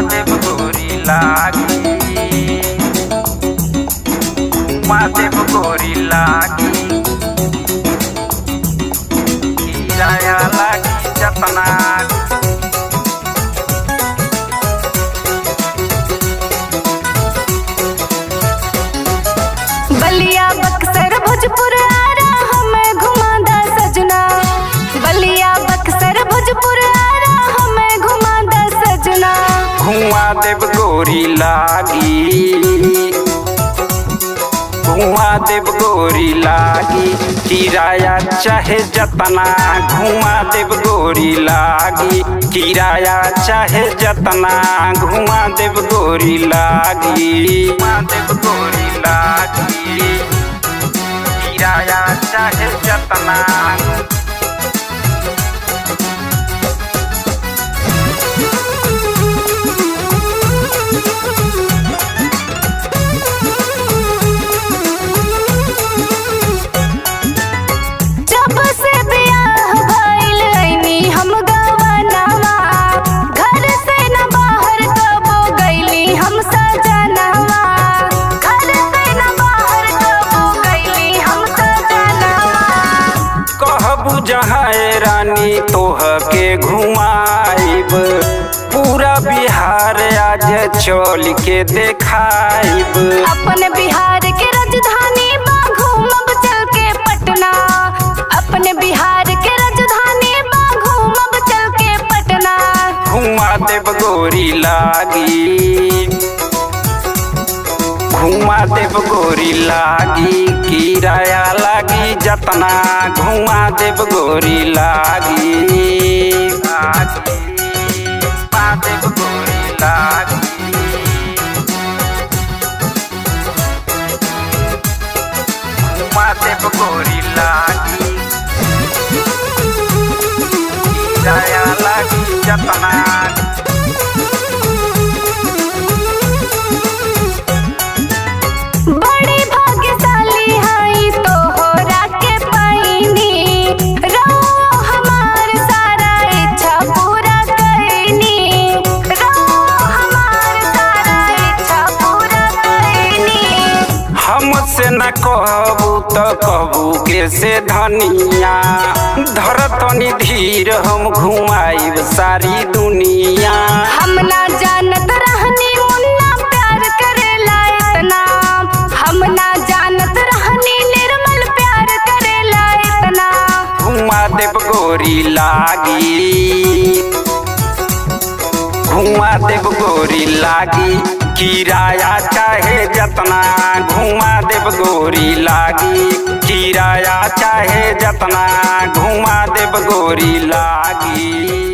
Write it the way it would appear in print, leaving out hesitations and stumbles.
देव गोरी लागी, घुमा देव गोरी लागी, किराया लागी जतना। बलिया बक्सर भोजपुर आरा हमें घुमा दा सजना, बलिया बक्सर भोजपुर आरा हमें घुमा दा सजना। घुमा देव गोरी लागी, घुमा देव गोरी लागी, किराया चाहे जतना। घुमा देव गोरी लागी, किराया चाहे जतना। घुमा देव गोरी लागी, घुमा देव गोरी लागी, किराया चाहे जतना। जब से बियाह भइल अइनी हम गवनवा, घर से न बाहर कबो गइली हम सजनवा, घर से न बाहर कबो गइली हम सजनवा। कहबू जहाँ रानी तोह के घुमाइब, पूरा बिहार आज चल के देखाइब। अपने बिहार के राजधानी बा घूमब चल के पटना, अपने बिहार के राजधानी बा घूमब चल के पटना। घुमा देव गोरी लागी, घुमा देव गोरी लागी, किराया लागी जतना। घुमा देव गोरी लागी, घुमा देव गोरी लागी, घुमा देव गोरी लागी, किराया लागी जतना। बड़ी भाग्यशाली हई तोहरा के पाइनी, रहो हमार सारा इच्छा पूरा कइनी, रहो हमार सारा इच्छा पूरा कइनी। हमसे न कहबू तो कहबू के से धनिया, धरतनी धीर हम घुमाइब सारी दुनिया। हम ना जानत रहनी मुन्ना प्यार करेला इतना, हम ना जानत रहनी निर्मल प्यार करेला इतना। घुमा देव गोरी लागी, घुमा देव गोरी लागी, किराया चाहे जतना। घुमा देव गोरी लागी, किराया चाहे जतना। घुमा देव गोरी लागी।